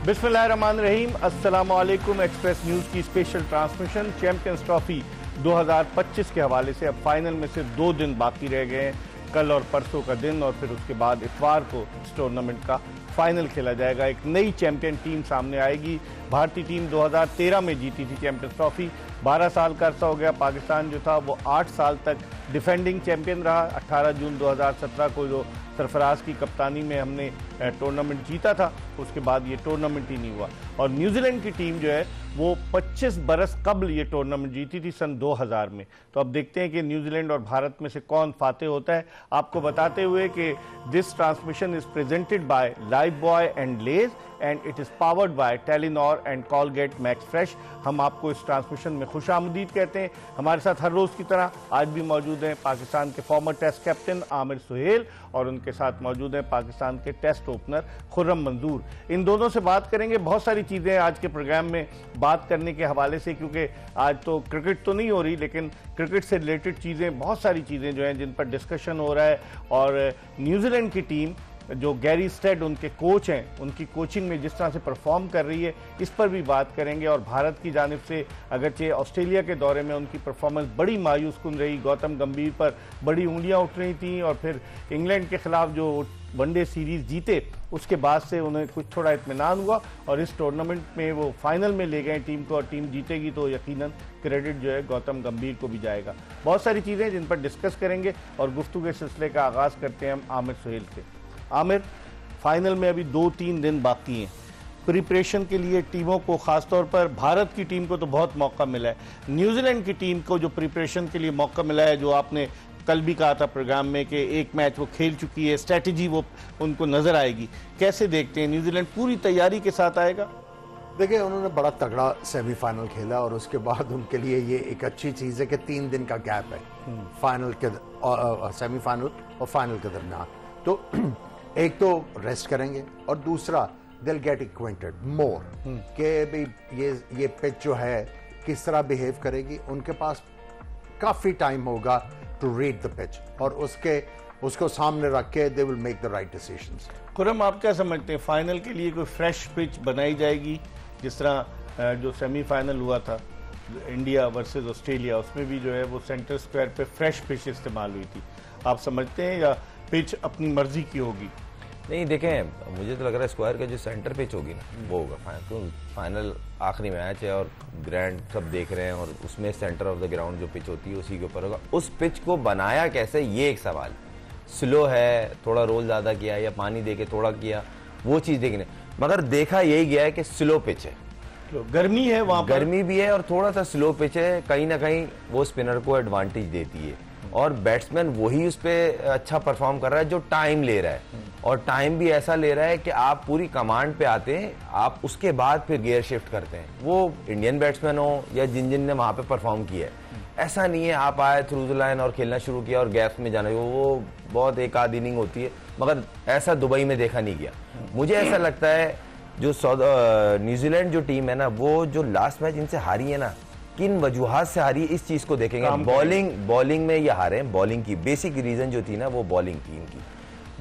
बिस्मिल्लाहिर्रहमानिर्रहीम। अस्सलामुअलैकुम। Express News की स्पेशल ट्रांसमिशन चैंपियंस ट्रॉफी 2025 के हवाले से अब फाइनल में से 2 दिन बाकी रह गए हैं, कल और परसों का दिन, और फिर उसके बाद इतवार को इस टूर्नामेंट का फाइनल खेला जाएगा। एक नई चैंपियन टीम सामने आएगी। भारतीय टीम 2013 में जीती थी चैंपियंस ट्रॉफी। 12 साल का अरसा हो गया। पाकिस्तान जो था वो 8 साल तक डिफेंडिंग चैंपियन रहा। 18 जून 2017 को जो सरफराज की कप्तानी में हमने टूर्नामेंट जीता था, उसके बाद ये टूर्नामेंट ही नहीं हुआ। और न्यूजीलैंड की टीम जो है वो 25 बरस कबल ये टूर्नामेंट जीती थी, सन 2000 में। तो अब देखते हैं कि न्यूजीलैंड और भारत में से कौन फातेह होता है। आपको बताते हुए कि this transmission is presented by Lifebuoy and Lay's and it is powered by Telenor and Colgate Max Fresh. हम आपको इस ट्रांसमिशन में खुशामदीद कहते हैं। हमारे साथ हर रोज़ की तरह आज भी मौजूद हैं पाकिस्तान के former test captain Aamir Sohail, और उनके साथ मौजूद हैं पाकिस्तान के टेस्ट ओपनर खुर्रम मंजूर। इन दोनों से बात करेंगे। बहुत सारी चीज़ें आज के प्रोग्राम में बात करने के हवाले से, क्योंकि आज तो क्रिकेट तो नहीं हो रही, लेकिन क्रिकेट से रिलेटेड चीज़ें, बहुत सारी चीज़ें जो हैं जिन पर डिस्कशन हो रहा है। और न्यूजीलैंड की टीम जो गैरी स्टेड उनके कोच हैं, उनकी कोचिंग में जिस तरह से परफॉर्म कर रही है, इस पर भी बात करेंगे। और भारत की जानिब से अगरचे ऑस्ट्रेलिया के दौरे में उनकी परफॉर्मेंस बड़ी मायूस कुन रही, गौतम गंभीर पर बड़ी उंगलियां उठ रही थीं, और फिर इंग्लैंड के खिलाफ जो वनडे सीरीज जीते उसके बाद से उन्हें कुछ थोड़ा इत्मीनान हुआ, और इस टूर्नामेंट में वो फाइनल में ले गए टीम को, और टीम जीतेगी तो यकीनन क्रेडिट जो है गौतम गंभीर को भी जाएगा। बहुत सारी चीज़ें जिन पर डिस्कस करेंगे, और गुफ्तगू के सिलसिले का आगाज़ करते हैं हम आमिर सुहेल से। आमिर, फाइनल में अभी 2-3 दिन बाकी हैं। प्रिपरेशन के लिए टीमों को, खासतौर पर भारत की टीम को तो बहुत मौका मिला है, न्यूजीलैंड की टीम को जो प्रिपरेशन के लिए मौका मिला है, जो आपने कल भी कहा था प्रोग्राम में कि एक मैच वो खेल चुकी है, स्ट्रैटेजी वो उनको नजर आएगी, कैसे देखते हैं? न्यूजीलैंड पूरी तैयारी के साथ आएगा? देखिए, उन्होंने बड़ा तगड़ा सेमीफाइनल खेला, और उसके बाद उनके लिए ये एक अच्छी चीज़ है कि 3 दिन का गैप है फाइनल के सेमीफाइनल और फाइनल के दरमियान। तो एक तो रेस्ट करेंगे, और दूसरा दिल गेट एक्वेंटेड मोर कि भाई ये पिच जो है किस तरह बिहेव करेगी। उनके पास काफ़ी टाइम होगा टू रीड द पिच, और उसको सामने रख के they will make the right decisions. Khurram, आप क्या समझते हैं, फाइनल के लिए कोई फ्रेश पिच बनाई जाएगी? जिस तरह जो सेमीफाइनल हुआ था इंडिया वर्सेस ऑस्ट्रेलिया, उसमें भी जो है वो सेंटर स्क्वायर पे फ्रेश पिच इस्तेमाल हुई थी। आप समझते हैं या पिच अपनी मर्जी की होगी? नहीं, देखें, मुझे तो लग रहा है स्क्वायर का जो सेंटर पिच होगी ना वो होगा फाइनल, क्योंकि फाइनल आखिरी मैच है और ग्रैंड सब देख रहे हैं, और उसमें सेंटर ऑफ द ग्राउंड जो पिच होती है उसी के ऊपर होगा। उस पिच को बनाया कैसे, ये एक सवाल। स्लो है, थोड़ा रोल ज़्यादा किया, या पानी दे के थोड़ा किया, वो चीज़ देखने, मगर देखा यही गया है कि स्लो पिच है, गर्मी है वहाँ पर, गर्मी भी है और थोड़ा सा स्लो पिच है, कहीं ना कहीं वो स्पिनर को एडवांटेज देती है, और बैट्समैन वही उस पर अच्छा परफॉर्म कर रहा है जो टाइम ले रहा है, और टाइम भी ऐसा ले रहा है कि आप पूरी कमांड पे आते हैं, आप उसके बाद फिर गियर शिफ्ट करते हैं। वो इंडियन बैट्समैन हो या जिन ने वहाँ पे परफॉर्म किया है, ऐसा नहीं है आप आए थ्रू द लाइन और खेलना शुरू किया और गैप्स में जाना, वो बहुत एक आध इनिंग होती है, मगर ऐसा दुबई में देखा नहीं गया। मुझे ऐसा लगता है जो न्यूजीलैंड जो टीम है ना, वो जो लास्ट मैच इनसे हारी है ना, किन वजूहात से हारी है इस चीज को देखेंगे। बॉलिंग में ये हारे हैं, बॉलिंग की बेसिक रीजन जो थी ना वो बॉलिंग थी इनकी,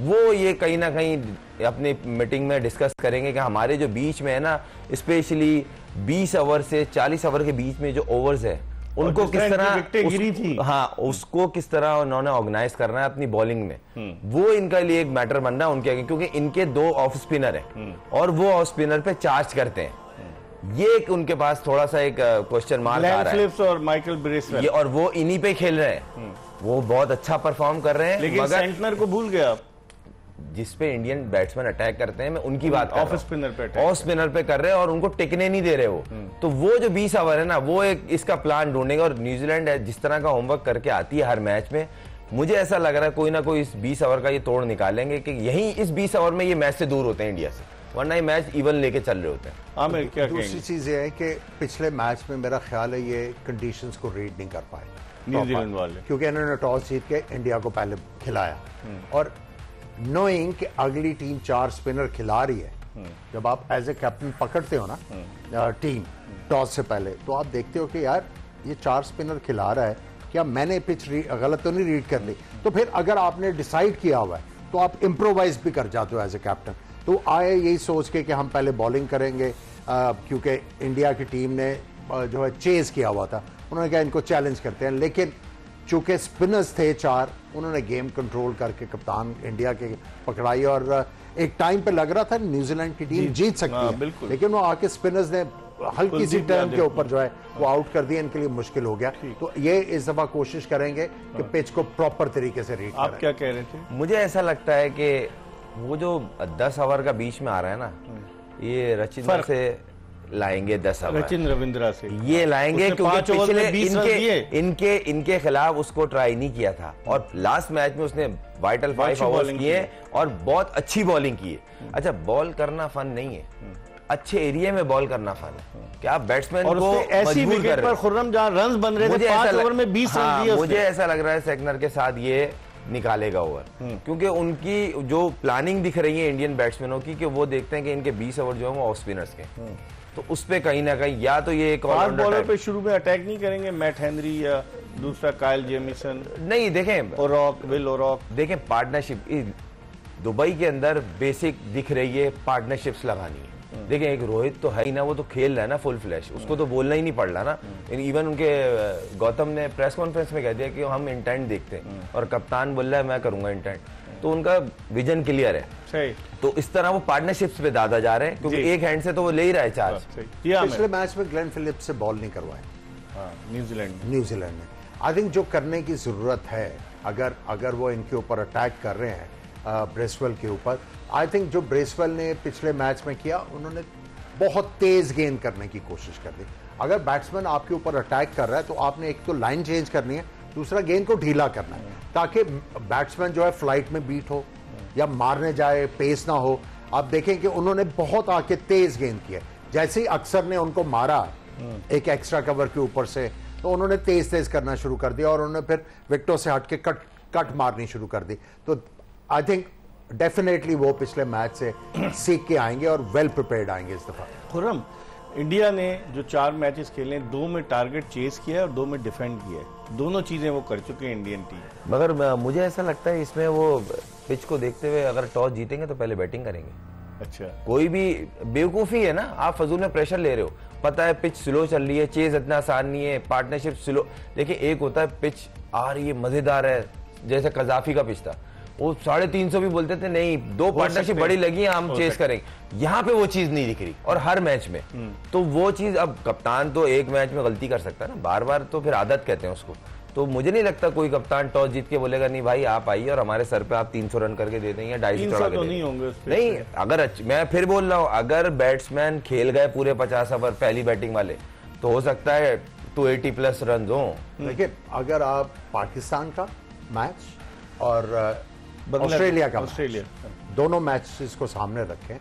वो ये कहीं ना कहीं अपनी मीटिंग में डिस्कस करेंगे कि हमारे जो बीच में है ना, स्पेशली 20 ओवर से 40 ओवर के बीच में जो ओवर्स है उनको किस तरह हाँ उसको किस तरह उन्होंने ऑर्गेनाइज करना है अपनी बॉलिंग में, वो इनका लिए एक मैटर बन रहा है उनके आगे, क्योंकि इनके 2 ऑफ स्पिनर हैं और वो ऑफ स्पिनर पे चार्ज करते हैं। ये एक उनके पास थोड़ा सा एक क्वेश्चन मार्क आ रहा है, और माइकल ब्रेसवेल, और वो इन्हीं पे खेल रहे हैं, वो बहुत अच्छा परफॉर्म कर रहे हैं, लेकिन सेंटनर को भूल गया। जिसपे इंडियन बैट्समैन अटैक करते हैं, मैं उनकी बात कर रहा हूं, ऑफ स्पिनर पे कर रहे हैं और उनको टिकने नहीं दे रहे वो। तो वो जो 20 ओवर है ना, वो एक इसका प्लान ढूंढेगा, और न्यूजीलैंड जिस तरह का होमवर्क करके आती है हर मैच में, मुझे ऐसा लग रहा है कोई ना कोई इस 20 ओवर का ये तोड़ निकालेंगे कि यही इस 20 ओवर में ये मैच से दूर होते हैं इंडिया से, वरना ये मैच इवन लेके चल रहे होते हैं। आमिर, क्या दूसरी चीज ये है कि पिछले मैच में मेरा ख्याल है ये कंडीशंस को रीड नहीं कर पाए न्यूजीलैंड वाले, क्योंकि इन्होंने टॉस जीत के इंडिया को पहले खिलाया, और नोइंग कि अगली टीम 4 स्पिनर खिला रही है, जब आप एज ए कैप्टन पकड़ते हो ना टीम टॉस से पहले, तो आप देखते हो कि यार ये 4 स्पिनर खिला रहा है, क्या मैंने पिच गलत तो नहीं रीड कर ली? तो फिर अगर आपने डिसाइड किया हुआ है तो आप इम्प्रोवाइज भी कर जाते हो एज ए कैप्टन। तो आए यही सोच के कि हम पहले बॉलिंग करेंगे, क्योंकि इंडिया की टीम ने जो है चेज किया हुआ था, उन्होंने कहा इनको चैलेंज करते हैं, लेकिन चूंकि स्पिनर्स थे 4, उन्होंने गेम कंट्रोल करके कप्तान इंडिया के पकड़ाई और एक टाइम पे लग रहा था न्यूजीलैंड की टीम जीत सकती है, लेकिन वो आके स्पिनर्स ने हल्की सी टर्न के ऊपर जो है वो आउट कर दिया, इनके लिए मुश्किल हो गया। तो ये इस दफा कोशिश करेंगे कि पिच को प्रॉपर तरीके से रीड आप क्या कह रहे थे? मुझे ऐसा लगता है कि वो जो 10 ओवर का बीच में आ रहा है ना, ये रचिंद्र से लाएंगे 10 ओवर, सचिन रविंद्रा से ये लाएंगे, क्योंकि पिछले इनके खिलाफ उसको ट्राई नहीं किया था और लास्ट मैच में उसने वाइटल 5 ओवर्स किए और बहुत अच्छी बॉलिंग की है। अच्छा, बॉल करना फन नहीं है, अच्छे एरिया में बॉल करना फन है। क्या बैट्समैन को ऐसी विकेट पर खुर्रम जहां रन बन रहे थे 5 ओवर में 20 रन दिए, मुझे ऐसा लग रहा है सेकनर के साथ ये निकालेगा ओवर, क्योंकि उनकी जो प्लानिंग दिख रही है इंडियन बैट्समैनों की कि वो देखते हैं कि इनके 20 ओवर जो है वो ऑफ स्पिनर्स के, तो उस पे कहीं ना कहीं या तो ये एक फास्ट बॉलर पे शुरू में अटैक नहीं करेंगे, मैट हेनरी या दूसरा काइल जेमिसन नहीं, देखें ओरॉक, विल ओरॉक, देखें पार्टनरशिप दुबई के अंदर बेसिक दिख रही है, पार्टनरशिप्स लगानी है। देखें एक रोहित तो है ही ना, वो तो खेल रहा है ना फुल फ्लैश, उसको तो बोलना ही नहीं पड़ रहा ना। इवन उनके गौतम ने प्रेस कॉन्फ्रेंस में कह दिया कि हम इंटेंट देखते हैं और कप्तान बोल रहा है मैं करूंगा इंटेंट, तो उनका विजन क्लियर है। सही। तो इस तरह वो पार्टनरशिप्स पे दादा जा रहे हैं, क्योंकि एक हैंड से तो वो ले ही रहा है चार्ज। पिछले मैच में ग्लेन फिलिप्स से बॉल नहीं करवाए न्यूजीलैंड ने। आई थिंक जो करने की जरूरत है, अगर वो इनके ऊपर अटैक कर रहे हैं ब्रेसवेल के ऊपर, आई थिंक जो ब्रेसवेल ने पिछले मैच में किया, उन्होंने बहुत तेज गेंद करने की कोशिश कर दी। अगर बैट्समैन आपके ऊपर अटैक कर रहा है तो आपने एक तो लाइन चेंज करनी है, दूसरा गेंद को ढीला करना है, ताकि बैट्समैन जो है फ्लाइट में बीट हो या मारने जाए, पेस ना हो। आप देखें कि उन्होंने बहुत आके तेज गेंद की है, जैसे ही अक्सर ने उनको मारा एक एक्स्ट्रा कवर के ऊपर से, तो उन्होंने तेज तेज करना शुरू कर दिया और उन्होंने फिर विकेटों से हट के कट मारनी शुरू कर दी। तो आई थिंक डेफिनेटली वो पिछले मैच से सीख के आएंगे और वेल प्रिपेयर्ड आएंगे इस दफा। खुर्रम, इंडिया ने जो 4 मैचेस खेले, 2 में टारगेट चेस किया है और 2 में डिफेंड किया है, दोनों चीजें वो कर चुके हैं इंडियन टीम। मगर मुझे ऐसा लगता है इसमें वो पिच को देखते हुए अगर टॉस जीतेंगे तो पहले बैटिंग करेंगे। अच्छा, कोई भी बेवकूफी है ना, आप फजूल में प्रेशर ले रहे हो, पता है पिच स्लो चल रही है, चेज इतना आसान नहीं है, पार्टनरशिप स्लो। देखिए एक होता है पिच आ रही है मजेदार है, जैसे कजाफी का पिच था, वो 350 भी बोलते थे नहीं, 2 पार्टनरशिप बड़ी लगी हम चेस करेंगे। यहाँ पे वो चीज नहीं दिख रही और हर मैच में, तो वो चीज अब कप्तान तो एक मैच में गलती कर सकता है ना, बार बार तो फिर आदत कहते हैं उसको। तो मुझे नहीं लगता कोई कप्तान टॉस जीत के बोलेगा नहीं भाई आप आइए और हमारे सर पे आप 300 रन करके दे देंगे, 250 चढ़ा के नहीं होंगे नहीं। अगर मैं फिर बोल रहा हूँ, अगर बैट्समैन खेल गए पूरे 50 ओवर पहली बैटिंग वाले, तो हो सकता है 280+ रन हो। देखिए अगर आप पाकिस्तान का मैच और ऑस्ट्रेलिया दोनों मैचेस को सामने रखें,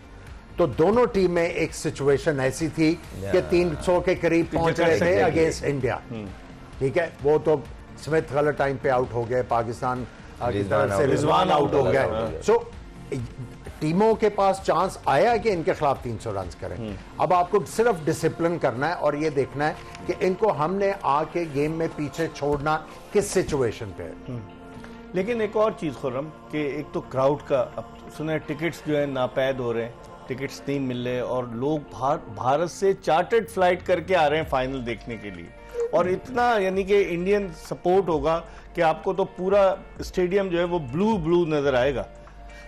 तो दोनों टीम में एक सिचुएशन ऐसी थी कि 300 के करीब पहुंच रहे थे अगेंस्ट इंडिया। ठीक है, वो तो स्मिथ गलत टाइम पे आउट हो गए, पाकिस्तान की तरफ से रिजवान आउट हो गए। सो टीमों के पास चांस आया कि इनके खिलाफ 300 रन करें। अब आपको सिर्फ डिसिप्लिन करना है और ये देखना है कि इनको हमने आके गेम में पीछे छोड़ना किस सिचुएशन पे है। लेकिन एक और चीज खुर्रम, कि एक तो क्राउड का, अब सुना टिकट्स जो है नापैद हो रहे हैं, टिकट्स नहीं मिल रहे और लोग भारत से चार्टर्ड फ्लाइट करके आ रहे हैं फाइनल देखने के लिए, और इतना यानी कि इंडियन सपोर्ट होगा कि आपको तो पूरा स्टेडियम जो है वो ब्लू नजर आएगा।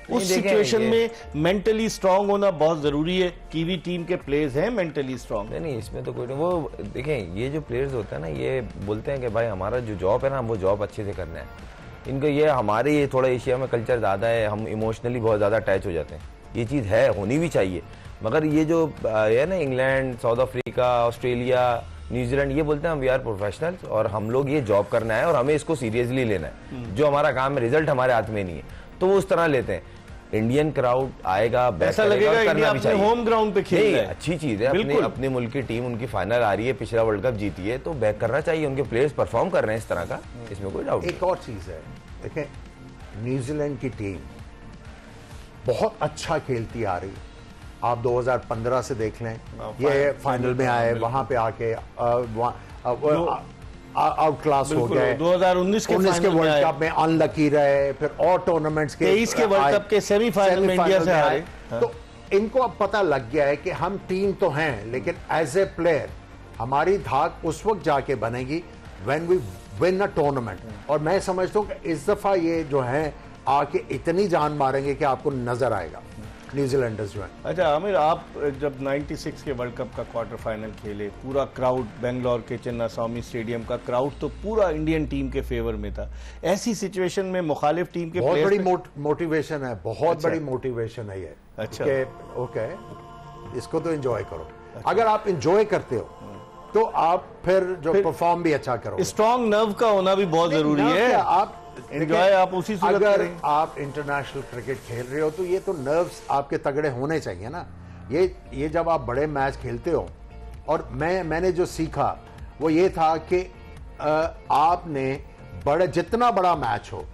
उस सिचुएशन में मेंटली स्ट्रांग होना बहुत जरूरी है। कीवी टीम के प्लेयर्स हैं मेंटली स्ट्रांग। नहीं इसमें तो कोई नहीं, वो देखें ये जो प्लेयर्स होते हैं ना, ये बोलते हैं कि भाई हमारा जो जॉब है ना, वो जॉब अच्छे से करना है। इनको ये हमारे ये थोड़ा एशिया में कल्चर ज़्यादा है, हम इमोशनली बहुत ज़्यादा अटैच हो जाते हैं, ये चीज़ है, होनी भी चाहिए। मगर ये जो है ना, England, south Africa, Australia, New Zealand, ये बोलते हैं हम वी आर प्रोफेशनल्स और हम लोग ये जॉब करना है और हमें इसको सीरियसली लेना है, जो हमारा काम है, रिजल्ट हमारे हाथ में नहीं है, तो वो उस तरह लेते हैं। इंडियन क्राउड आएगा, ऐसा लगेगा इंडिया अपने होम ग्राउंड पे खेल रहा है, अच्छी चीज है। अपने मुल्क की टीम उनकी फाइनल आ रही है, पिछला वर्ल्ड कप जीती है, तो बैक करना चाहिए, उनके प्लेयर्स परफॉर्म कर रहे हैं इस तरह का, इसमें कोई डाउट। एक और चीज है, देखें न्यूजीलैंड की टीम बहुत अच्छा खेलती आ रही है। आप 2015 से देख लें, ये फाइनल में आए, वहां पे आके आउट क्लास हो गए। 2019 के वर्ल्ड कप में अनलकी रहे, फिर और टूर्नामेंट्स के 23 के वर्ल्ड कप के सेमीफाइनल में इंडिया से हारे। तो इनको अब पता लग गया है कि हम टीम तो हैं, लेकिन एज ए प्लेयर हमारी धाक उस वक्त जाके बनेगी when we win a tournament. और मैं समझता हूँ कि इस दफा ये जो है आके इतनी जान मारेंगे कि आपको नजर आएगा न्यूजीलैंडर्स जो है। अच्छा आमिर, आप जब 96 के वर्ल्ड कप का क्वार्टर फाइनल खेले, पूरा क्राउड बेंगलोर के चिन्नास्वामी स्टेडियम का क्राउड तो पूरा इंडियन टीम के फेवर में था। ऐसी सिचुएशन में मुखालिफ टीम के बहुत बड़ी मोटिवेशन है, बहुत बड़ी मोटिवेशन है ये। अच्छा ओके, इसको तो एंजॉय करो। अगर आप एंजॉय करते हो तो आप फिर परफॉर्म भी अच्छा करो। स्ट्रॉन्ग नर्व का होना भी बहुत जरूरी है। आप एंजॉय आप उसी सूरत अगर करें। आप इंटरनेशनल क्रिकेट खेल रहे हो तो ये तो नर्व्स आपके तगड़े होने चाहिए ना। ये जब आप बड़े मैच खेलते हो, और मैंने जो सीखा वो ये था कि आपने जितना बड़ा मैच हो,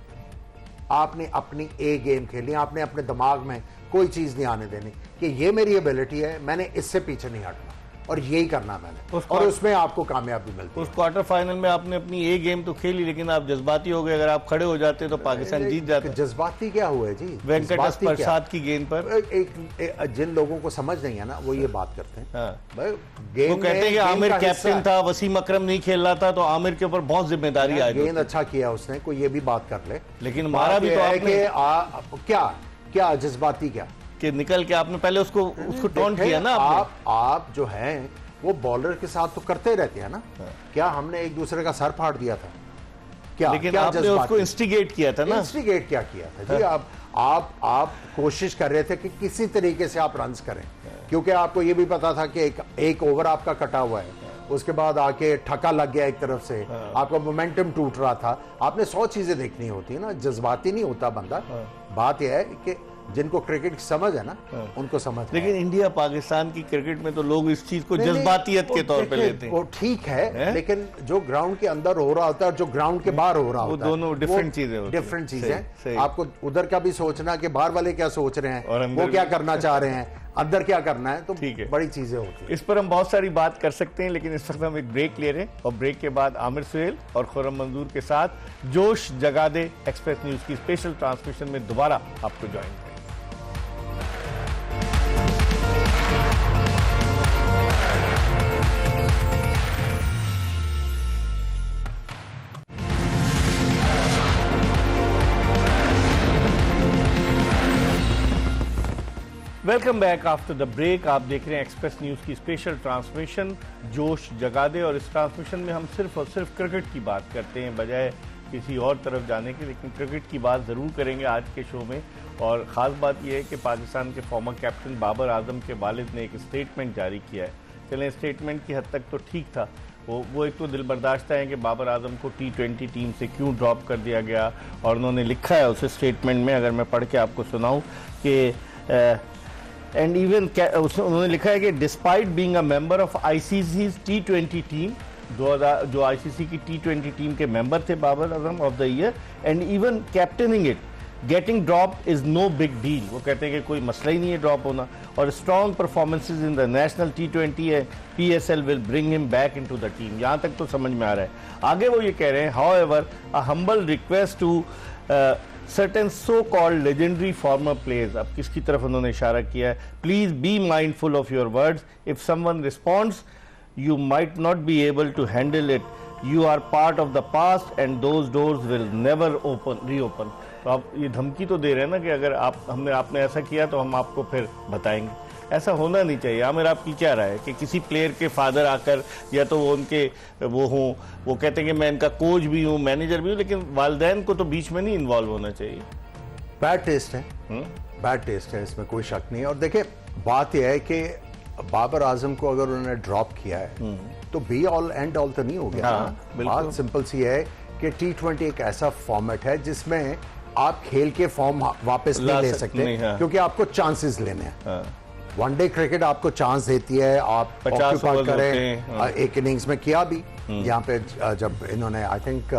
आपने अपनी ए गेम खेलनी, आपने अपने दिमाग में कोई चीज नहीं आने देनी कि ये मेरी एबिलिटी है, मैंने इससे पीछे नहीं हटना और यही करना मैंने, और उसमें आपको कामयाबी मिलती है। उस क्वार्टर फाइनल में आपने अपनी ए गेम तो खेली, लेकिन आप जज्बाती हो गए। अगर आप खड़े हो जाते तो पाकिस्तान जीत जाता। जज्बाती क्या हुआ है जी? वेंकटेश प्रसाद की गेंद पर एक जिन लोगों को समझ नहीं है ना, वो ये बात करते हैं। हाँ। भाई वो कहते हैं कि आमिर कैप्टन था, वसीम अकरम नहीं खेल रहा था, तो आमिर के ऊपर बहुत जिम्मेदारी आई। गेंद अच्छा किया उसने, कोई ये भी बात कर ले, लेकिन मारा भी तो आपने। क्या जज्बाती क्या कि निकल के आपने पहले उसको टॉन्ट किया ना। आप जो हैं वो बॉलर के साथ तो करते रहते हैं ना। क्या हमने एक दूसरे का सर फाड़ दिया था क्या? लेकिन आपने उसको इंस्टिगेट किया था ना। इंस्टिगेट क्या किया था जी? आप कोशिश कर रहे थे कि किसी तरीके से आप रन्स करें, क्योंकि आपको ये भी पता था कि एक ओवर आपका कटा हुआ है, उसके बाद आके ठका लग गया एक तरफ से, आपका मोमेंटम टूट रहा था। आपने 100 चीजें देखनी होती है ना, जज्बाती नहीं होता बंदा। बात यह है कि जिनको क्रिकेट की समझ है ना, उनको समझ। लेकिन इंडिया पाकिस्तान की क्रिकेट में तो लोग इस चीज को जज्बातियत के तौर पे लेते हैं। वो ठीक है, लेकिन जो ग्राउंड के अंदर हो रहा होता है और जो ग्राउंड के बाहर हो रहा होता है, वो दोनों डिफरेंट चीजें होती हैं। डिफरेंट चीजें। आपको उधर का भी सोचना कि बाहर वाले क्या सोच रहे हैं, वो क्या करना चाह रहे हैं, अंदर क्या करना है, तो बड़ी चीजें होती हैं। इस पर हम बहुत सारी बात कर सकते हैं, लेकिन इस वक्त हम एक ब्रेक ले रहे हैं, और ब्रेक के बाद आमिर सुहेल और खुर्रम मंजूर के साथ जोश जगा दे एक्सप्रेस न्यूज की स्पेशल ट्रांसमिशन में दोबारा आपको ज्वाइन करें। Welcome back after the break. आप देख रहे हैं एक्सप्रेस न्यूज की स्पेशल ट्रांसमिशन जोश जगा दे, और इस ट्रांसमिशन में हम सिर्फ और सिर्फ क्रिकेट की बात करते हैं बजाय किसी और तरफ जाने की, लेकिन क्रिकेट की बात ज़रूर करेंगे आज के शो में। और ख़ास बात यह है कि पाकिस्तान के फॉर्मर कैप्टन बाबर आजम के वालिद ने एक स्टेटमेंट जारी किया है। चलें, स्टेटमेंट की हद तक तो ठीक था, वो एक तो दिल बर्दाश्त है कि बाबर आजम को T20 टीम से क्यों ड्रॉप कर दिया गया, और उन्होंने लिखा है उस स्टेटमेंट में, अगर मैं पढ़ के आपको सुनाऊँ कि एंड इवन उन्होंने लिखा है कि despite being a member of ICC's T20 team, जो आईसीसी की T20 टीम के मेंबर थे Babar Azam of the year, and even captaining it, getting drop is no big deal. वो कहते हैं कि कोई मसला ही नहीं है ड्रॉप होना, और strong performances in the national T20 है, PSL will bring him back into the team. यहाँ तक तो समझ में आ रहा है। आगे वो ये कह रहे हैं, however a humble request to certain so-called legendary former players, अब किसकी तरफ उन्होंने इशारा किया है, please be mindful of your words, if someone responds you might not be able to handle it, you are part of the past and those doors will never reopen। तो आप ये धमकी तो दे रहे हैं ना कि अगर आपने ऐसा किया तो हम आपको फिर बताएंगे। ऐसा होना नहीं चाहिए। आमिर, आपकी क्या राय है कि किसी प्लेयर के फादर आकर, या तो वो उनके वो हों, वो कहते हैं कि मैं इनका कोच भी हूँ, मैनेजर भी हूँ, लेकिन वालिदैन को तो बीच में नहीं इन्वॉल्व होना चाहिए। बैड टेस्ट है, बैड टेस्ट है, इसमें कोई शक नहीं है। और देखिए, बात यह है कि बाबर आजम को अगर उन्होंने ड्रॉप किया है तो बी ऑल एंड ऑल तो नहीं हो गया। बात सिंपल सी है कि T20 एक ऐसा फॉर्मेट है जिसमें आप खेल के फॉर्म वापस नहीं ले सकते, क्योंकि आपको चांसेस लेने हैं। वनडे क्रिकेट आपको चांस देती है, आप 50 ओवर करें। एक इनिंग्स में किया भी यहाँ पे, जब इन्होंने आई थिंक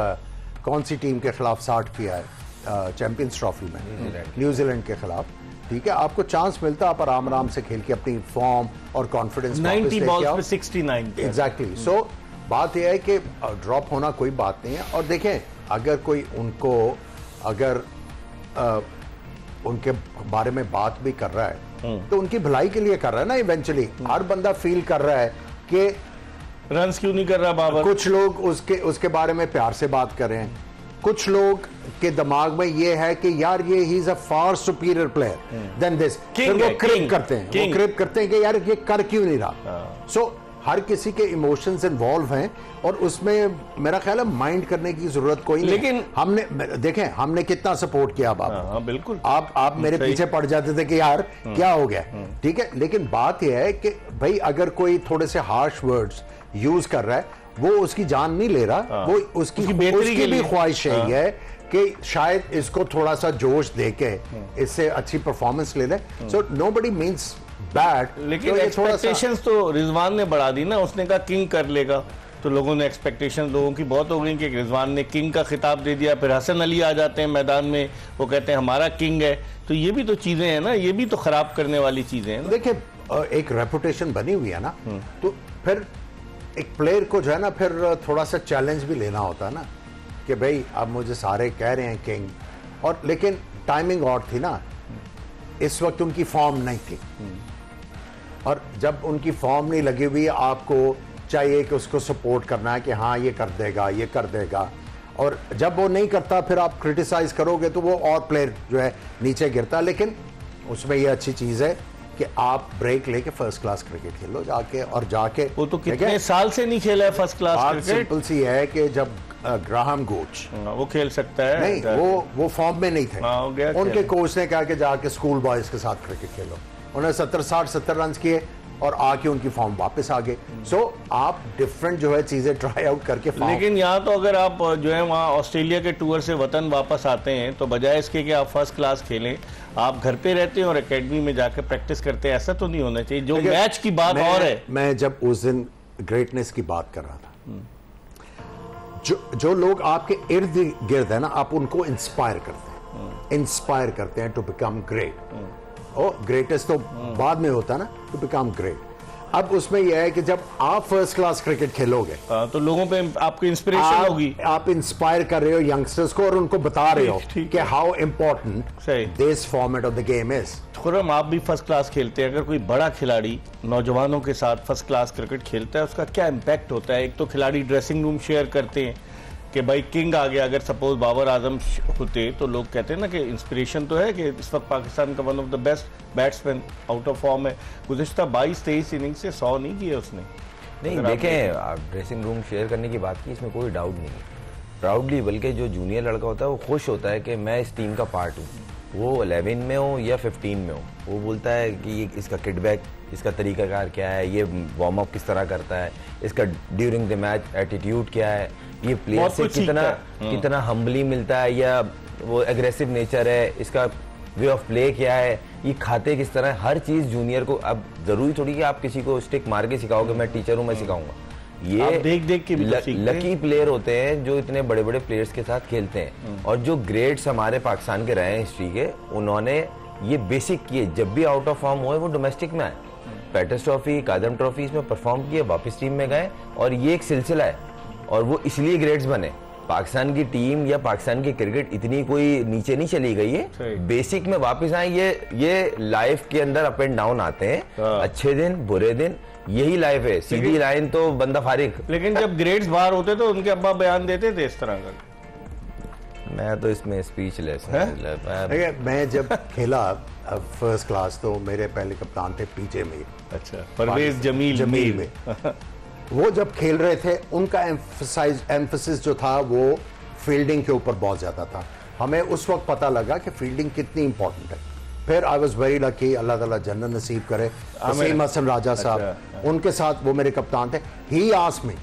कौन सी टीम के खिलाफ 60 किया है चैंपियंस ट्रॉफी में, न्यूजीलैंड के खिलाफ, ठीक है, आपको चांस मिलता है, आप आराम से खेल के अपनी फॉर्म और कॉन्फिडेंस 90 बॉल्स पे 69। एग्जैक्टली। सो बात यह है कि ड्रॉप होना कोई बात नहीं है। और देखें, अगर कोई उनको अगर उनके बारे में बात भी कर रहा है तो उनकी भलाई के लिए कर रहा है ना। इवेंचुअली हर बंदा फील कर रहा है कि रन्स क्यों नहीं कर रहा बाबर। कुछ लोग उसके बारे में प्यार से बात कर रहे हैं, कुछ लोग के दिमाग में ये है कि यार ये ही is a far superior player than this, फिर वो क्रिप करते हैं, वो क्रिप करते हैं कि यार ये कर क्यों नहीं रहा। सो हर किसी के इमोशंस इन्वॉल्व हैं और उसमें मेरा ख्याल है माइंड करने की जरूरत कोई नहीं। लेकिन हमने देखें हमने कितना सपोर्ट किया बाबा, बिल्कुल आप मेरे पीछे पड़ जाते थे कि यार क्या हो गया, ठीक है। लेकिन बात यह है कि भाई अगर कोई थोड़े से हार्श वर्ड्स यूज कर रहा है, वो उसकी जान नहीं ले रहा, वो उसकी भी ख्वाहिश है कि शायद इसको थोड़ा सा जोश देके इससे अच्छी परफॉर्मेंस ले ले। सो नोबडी मीन्स बैड, लेकिन एक्सपेक्टेशंस तो रिजवान ने बढ़ा दी ना। उसने कहा किंग कर लेगा, तो लोगों ने एक्सपेक्टेशन लोगों की बहुत हो गई कि रिजवान ने किंग का खिताब दे दिया। फिर हसन अली आ जाते हैं मैदान में, वो कहते हैं हमारा किंग है। तो ये भी तो चीजें हैं ना, ये भी तो खराब करने वाली चीजें हैं। देखिए एक रेपुटेशन बनी हुई है ना, तो फिर एक प्लेयर को जो है ना फिर थोड़ा सा चैलेंज भी लेना होता है ना कि भाई अब मुझे सारे कह रहे हैं किंग, और लेकिन टाइमिंग और थी ना, इस वक्त उनकी फॉर्म नहीं थी। और जब उनकी फॉर्म नहीं लगी हुई, आपको चाहिए कि उसको सपोर्ट करना है कि हाँ ये कर देगा, ये कर देगा। और जब वो नहीं करता फिर आप क्रिटिसाइज करोगे तो वो और प्लेयर जो है नीचे गिरता। लेकिन उसमें ये अच्छी चीज़ है कि आप ब्रेक लेके फर्स्ट क्लास क्रिकेट खेलो जाके, और जाके वो तो कितने साल से नहीं खेला है फर्स्ट क्लास क्रिकेट। सिंपल सी है कि जब ग्राहम कोच वो खेल सकता है, नहीं वो फॉर्म में नहीं थे, उनके कोच ने कहा कि जाके स्कूल बॉयज के साथ क्रिकेट खेलो। उन्होंने 70 रन किए और आके उनकी फॉर्म वापस आ गए। सो आप डिफरेंट जो है चीजें ट्राई आउट करके। लेकिन यहाँ तो अगर आप जो है वहाँ ऑस्ट्रेलिया के टूर से वतन वापस आते हैं, तो बजाय इसके कि आप फर्स्ट क्लास खेलें, आप घर पे रहते हैं और एकेडमी में जाकर प्रैक्टिस करते हैं। ऐसा तो नहीं होना चाहिए। जो मैच की बात और है, मैं जब उस दिन ग्रेटनेस की बात कर रहा था, जो लोग आपके इर्द गिर्द है ना, आप उनको इंस्पायर करते हैं टू बिकम ग्रेट। ग्रेटेस्ट तो बाद में होता है ना, टू बिकम ग्रेट। अब उसमें यह है कि जब आप फर्स्ट क्लास क्रिकेट खेलोगे तो लोगों पे आपकी इंस्पिरेशन होगी, आप इंस्पायर कर रहे हो यंगस्टर्स को और उनको बता रहे हो कि how important this format of the game is. Khurram, आप भी फर्स्ट क्लास खेलते हैं। अगर कोई बड़ा खिलाड़ी नौजवानों के साथ फर्स्ट क्लास क्रिकेट खेलता है, उसका क्या इम्पैक्ट होता है। एक तो खिलाड़ी ड्रेसिंग रूम शेयर करते हैं कि भाई किंग आ गया। अगर सपोज बाबर आजम होते तो लोग कहते हैं ना कि इंस्पिरेशन तो है कि इस वक्त पाकिस्तान का one of the best batsman out of form है। गुज़िश्ता 22-23 इनिंग्स से 100 नहीं किए उसने। नहीं देखें, आप ड्रेसिंग रूम शेयर करने की बात की, इसमें कोई डाउट नहीं है। प्राउडली, बल्कि जो जूनियर लड़का होता है वो खुश होता है कि मैं इस टीम का पार्ट हूँ, वो 11 में हो या 15 में हो। वो बोलता है कि ये इसका किटबैक, इसका तरीकाकार क्या है, ये वार्म अप किस तरह करता है, इसका ड्यूरिंग द मैच एटीट्यूड क्या है, ये प्लेयर से कितना हम्बली मिलता है, या वो एग्रेसिव नेचर है, इसका वे ऑफ प्ले क्या है, ये खाते किस तरह है। हर चीज़ जूनियर को, अब जरूरी थोड़ी कि आप किसी को स्टिक मार के सिखाओगे, मैं टीचर हूँ मैं सिखाऊंगा। ये देख के भी लकी प्लेयर होते हैं जो इतने बड़े बड़े प्लेयर्स के साथ खेलते हैं। और जो ग्रेड्स हमारे पाकिस्तान के रहे हैं हिस्ट्री के, उन्होंने ये बेसिक किए। जब भी आउट ऑफ फॉर्म हुए वो डोमेस्टिक में आए, पैटर्स ट्रॉफी, कादम ट्रॉफी इसमें परफॉर्म किए, वापस टीम में गए, और ये एक सिलसिला है। और वो इसलिए ग्रेड्स बने। पाकिस्तान की टीम या पाकिस्तान की क्रिकेट इतनी कोई नीचे नहीं चली गई है, बेसिक में वापस आए। ये लाइफ के अंदर अप एंड डाउन आते हैं, अच्छे दिन बुरे दिन, यही लाइफ है। सीधी लाइन तो बंदा फारिग। लेकिन जब ग्रेड्स बाहर होते तो उनके अब्बा बयान देते थे इस तरह का। मैं तो इसमें स्पीचलेस। मैं जब खेला फर्स्ट क्लास तो मेरे पहले कप्तान थे पीजे में, अच्छा, परवेज जमील में वो जब खेल रहे थे, उनका एम्फसिस जो था वो फील्डिंग के ऊपर बहुत ज्यादा था। हमें उस वक्त पता लगा कि फील्डिंग कितनी इंपॉर्टेंट है। फिर आई वाज वेरी लकी, अल्लाह ताला जन्नत नसीब करे, वसीम हसन राजा साहब, उनके साथ वो मेरे कप्तान थे। ही आस्क्ड मी,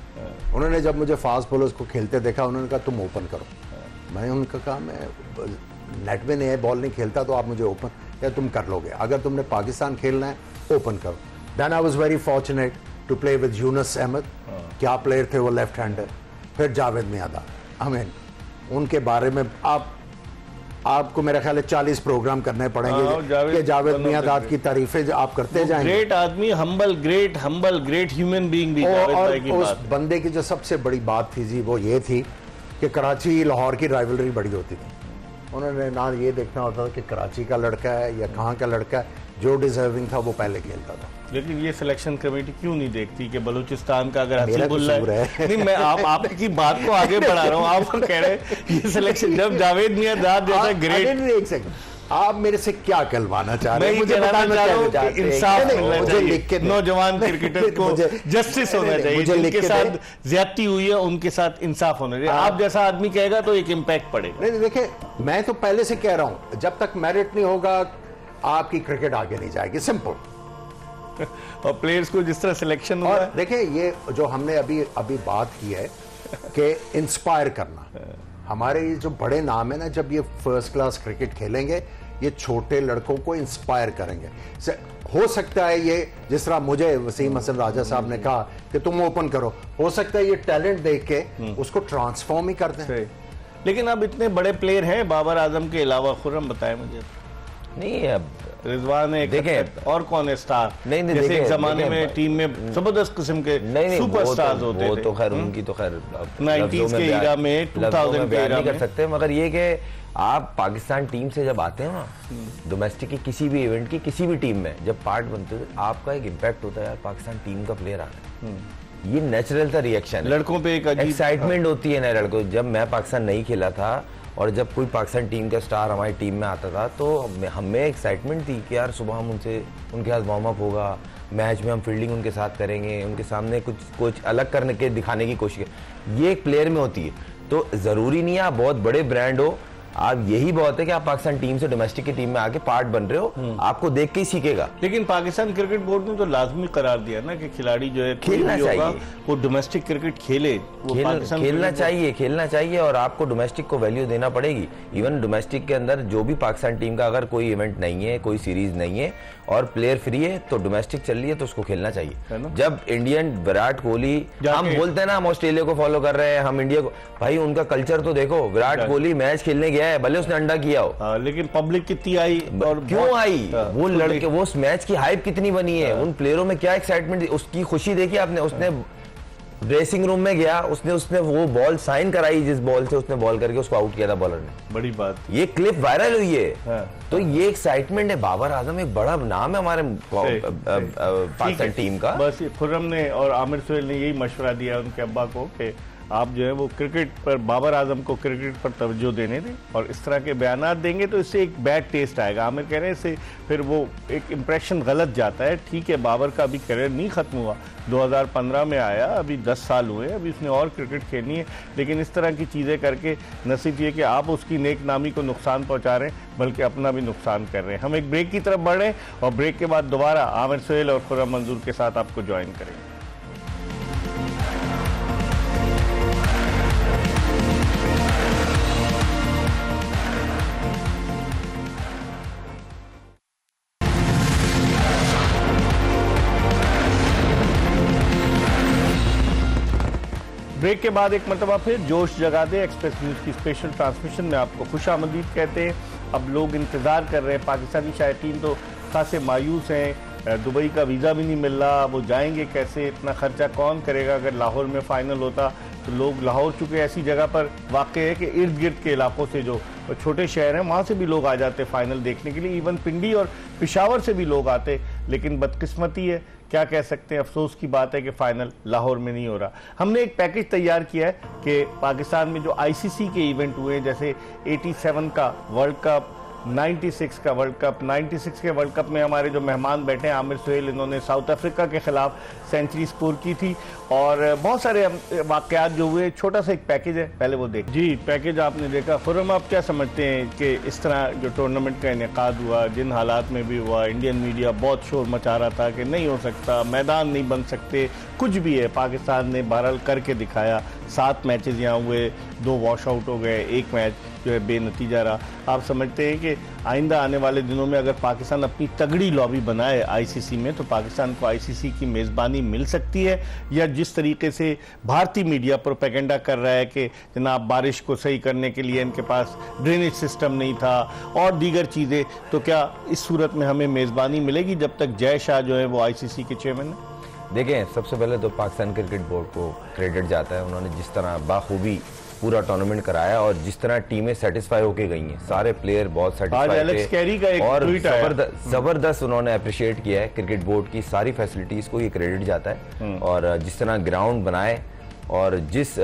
उन्होंने जब मुझे फास्ट बॉलर्स को खेलते देखा, उन्होंने कहा तुम ओपन करो। मैं उनका कहा मैं नेट में नहीं बॉल नहीं खेलता, तो आप मुझे ओपन, या तुम कर लोगे, अगर तुमने पाकिस्तान खेलना है ओपन करो। Then I was very fortunate to play with Younis Ahmed, क्या प्लेयर थे वो, लेफ्ट हैंडर। फिर जावेद मियांदाद, आमीन, उनके बारे में आपको मेरा ख्याल है 40 प्रोग्राम करने पड़ेंगे कि जावेद मियांदाद की तारीफें आप करते जाएंगे। ग्रेट आदमी, हम्बल ग्रेट ह्यूमन बीइंग भी। और उस बंदे की जो सबसे बड़ी बात थी जी, वो ये थी कि कराची लाहौर की राइवलरी बड़ी होती थी। उन्होंने ना ये देखना होता था कि कराची का लड़का है या कहाँ का लड़का है, जो डिजर्विंग था वो पहले खेलता था। लेकिन ये सिलेक्शन कमेटी क्यों नहीं देखती कि बलूचिस्तान का अगर मेरा हसीबुल्ला कसूर है। नहीं, मैं आपकी बात को आगे बढ़ा रहा हूँ। आप कह रहे हैं ये सिलेक्शन, जब जावेद मियां जैसा ग्रेट, एक सेकंड, आप मेरे से क्या कहलवाना चाह रहे हैं? मैं मुझे बताना चाह रहा हूँ कि इंसाफ मिलना चाहिए, नौजवान क्रिकेटर को जस्टिस होना चाहिए, जिनके साथ ज्यादती हुई है उनके साथ इंसाफ होना चाहिए। आप जैसा आदमी कहेगा तो एक इम्पैक्ट पड़ेगा। नहीं देखिए, मैं तो पहले से कह रहा हूं, जब तक मेरिट नहीं होगा आपकी क्रिकेट आगे नहीं जाएगी, सिंपल। और प्लेयर्स को जिस तरह सिलेक्शन हुआ और देखिए, ये जो हमने अभी बात की है कि इंस्पायर करना, हमारे ये जो बड़े नाम है ना, जब ये फर्स्ट क्लास क्रिकेट खेलेंगे, ये छोटे लड़कों को इंस्पायर करेंगे। हो सकता है ये, जिस तरह मुझे वसीम हसन राजा साहब ने कहा कि तुम ओपन करो, हो सकता है ये टैलेंट देख के उसको ट्रांसफॉर्म ही कर दें। लेकिन अब इतने बड़े प्लेयर हैं बाबर आजम के अलावा, खुर्रम बताए मुझे। नहीं, अब रिजवान है, देखें और कौन है स्टार? नहीं, जैसे एक जमाने में टीम में जबरदस्त किस्म के सुपरस्टार्स होते थे। वो तो खैर उनकी तो खैर 90s के एरा में, 2000 के एरा नहीं कर में सकते, मगर ये कि आप पाकिस्तान टीम से जब आते हैं ना, डोमेस्टिक की किसी भी इवेंट की किसी भी टीम में जब पार्ट बनते हो, आपका एक इम्पैक्ट होता है यार, पाकिस्तान टीम का प्लेयर आना, ये नेचुरल सा रिएक्शन है। लड़कों पे एक एक्साइटमेंट होती है ना लड़कों। जब मैं पाकिस्तान नहीं खेला था और जब कोई पाकिस्तान टीम का स्टार हमारी टीम में आता था, तो हमें एक्साइटमेंट थी कि यार सुबह हम उनके साथ वार्म अप होगा, मैच में हम फील्डिंग उनके साथ करेंगे, उनके सामने कुछ अलग करने के दिखाने की कोशिश। ये एक प्लेयर में होती है। तो जरूरी नहीं है आप बहुत बड़े ब्रांड हो, आप यही बहुत है कि आप पाकिस्तान टीम से डोमेस्टिक की टीम में आके पार्ट बन रहे हो, आपको देख के ही सीखेगा। लेकिन पाकिस्तान क्रिकेट बोर्ड ने तो लाजमी करार दिया ना कि खिलाड़ी जो है खेलना चाहिए, वो डोमेस्टिक क्रिकेट खेले, खेलना चाहिए और आपको डोमेस्टिक को वैल्यू देना पड़ेगी। इवन डोमेस्टिक के अंदर जो भी पाकिस्तान टीम का अगर कोई इवेंट नहीं है, कोई सीरीज नहीं है और प्लेयर फ्री है, तो डोमेस्टिक चल रही है तो उसको खेलना चाहिए। जब इंडियन विराट कोहली, हम बोलते हैं ना हम ऑस्ट्रेलिया को फॉलो कर रहे हैं, हम इंडिया को, भाई उनका कल्चर तो देखो। विराट कोहली मैच खेलने गया है, भले उसने अंडा किया हो, लेकिन पब्लिक कितनी आई और क्यों आई, वो लड़के, वो मैच की हाइप कितनी बनी है, उन प्लेयरों में क्या एक्साइटमेंट, उसकी खुशी देखी आपने। उसने ड्रेसिंग रूम में गया, उसने वो बॉल साइन कराई, जिस बॉल से उसने बॉल करके उसको आउट किया था बॉलर ने। बड़ी बात, ये क्लिप वायरल हुई है। तो ये एक्साइटमेंट है। बाबर आजम एक बड़ा नाम है हमारे पाकिस्तान टीम का। बस खुर्रम ने और आमिर सुहेल ने यही मशवरा दिया उनके अब्बा को कि आप जो है वो क्रिकेट पर, बाबर आजम को क्रिकेट पर तवज्जो देने दें, और इस तरह के बयानात देंगे तो इससे एक बैड टेस्ट आएगा। आमिर कह रहे हैं इससे फिर वो एक इम्प्रेशन गलत जाता है। ठीक है, बाबर का अभी करियर नहीं ख़त्म हुआ, 2015 में आया, अभी 10 साल हुए, अभी उसने और क्रिकेट खेलनी है। लेकिन इस तरह की चीज़ें करके न सिर्फ ये कि आप उसकी नेक नामी को नुकसान पहुँचा रहे हैं, बल्कि अपना भी नुकसान कर रहे हैं। हम एक ब्रेक की तरफ बढ़ रहे हैं और ब्रेक के बाद दोबारा आमिर सुहेल और खुर्रम मंजूर के साथ आपको ज्वाइन करेंगे। ब्रेक के बाद एक मरतबा फिर जोश जगा दे एक्सप्रेस न्यूज़ की स्पेशल ट्रांसमिशन में आपको खुश आमदीद कहते हैं। अब लोग इंतज़ार कर रहे हैं, पाकिस्तानी शायकीन तो खासे मायूस हैं, दुबई का वीज़ा भी नहीं मिल रहा, वो जाएंगे कैसे, इतना खर्चा कौन करेगा। अगर लाहौर में फ़ाइनल होता तो लोग, लाहौर चूँकि ऐसी जगह पर वाक़ है कि इर्द गिर्द के इलाकों से जो छोटे शहर हैं वहाँ से भी लोग आ जाते फ़ाइनल देखने के लिए, इवन पिंडी और पेशावर से भी लोग आते। लेकिन बदकिस्मती है, क्या कह सकते हैं, अफसोस की बात है कि फ़ाइनल लाहौर में नहीं हो रहा। हमने एक पैकेज तैयार किया है कि पाकिस्तान में जो आईसीसी के इवेंट हुए हैं, जैसे 87 का वर्ल्ड कप, 96 का वर्ल्ड कप, 96 के वर्ल्ड कप में हमारे जो मेहमान बैठे हैं आमिर सुहेल, इन्होंने साउथ अफ्रीका के खिलाफ सेंचुरी स्कोर की थी और बहुत सारे वाक़यात जो हुए। छोटा सा एक पैकेज है, पहले वो देख। जी, पैकेज आपने देखा। खुर्रम, आप क्या समझते हैं कि इस तरह जो टूर्नामेंट का इनेकाद हुआ, जिन हालात में भी हुआ, इंडियन मीडिया बहुत शोर मचा रहा था कि नहीं हो सकता, मैदान नहीं बन सकते, कुछ भी है, पाकिस्तान ने बहरहाल करके दिखाया। 7 मैचेस यहाँ हुए, 2 वॉश आउट हो गए, 1 मैच जो है बेनतीजा रहा। आप समझते हैं कि आइंदा आने वाले दिनों में अगर पाकिस्तान अपनी तगड़ी लॉबी बनाए आईसीसी में, तो पाकिस्तान को आईसीसी की मेज़बानी मिल सकती है? या जिस तरीके से भारतीय मीडिया प्रोपेगेंडा कर रहा है कि जनाब बारिश को सही करने के लिए इनके पास ड्रेनेज सिस्टम नहीं था और दीगर चीज़ें, तो क्या इस सूरत में हमें मेज़बानी मिलेगी जब तक जय शाह जो है वो आईसीसी के चेयरमैन है? देखें, सबसे पहले तो पाकिस्तान क्रिकेट बोर्ड को क्रेडिट जाता है, उन्होंने जिस तरह बाखूबी पूरा टूर्नामेंट कराया और जिस तरह टीमें सेटिस्फाई होके गई हैं, सारे प्लेयर बहुत एलेक्स कैरी का एक और ट्वीट आया। जबरदस्त उन्होंने अप्रिशिएट किया है क्रिकेट बोर्ड की सारी फैसिलिटीज को, ये क्रेडिट जाता है। और जिस तरह ग्राउंड बनाए और जिस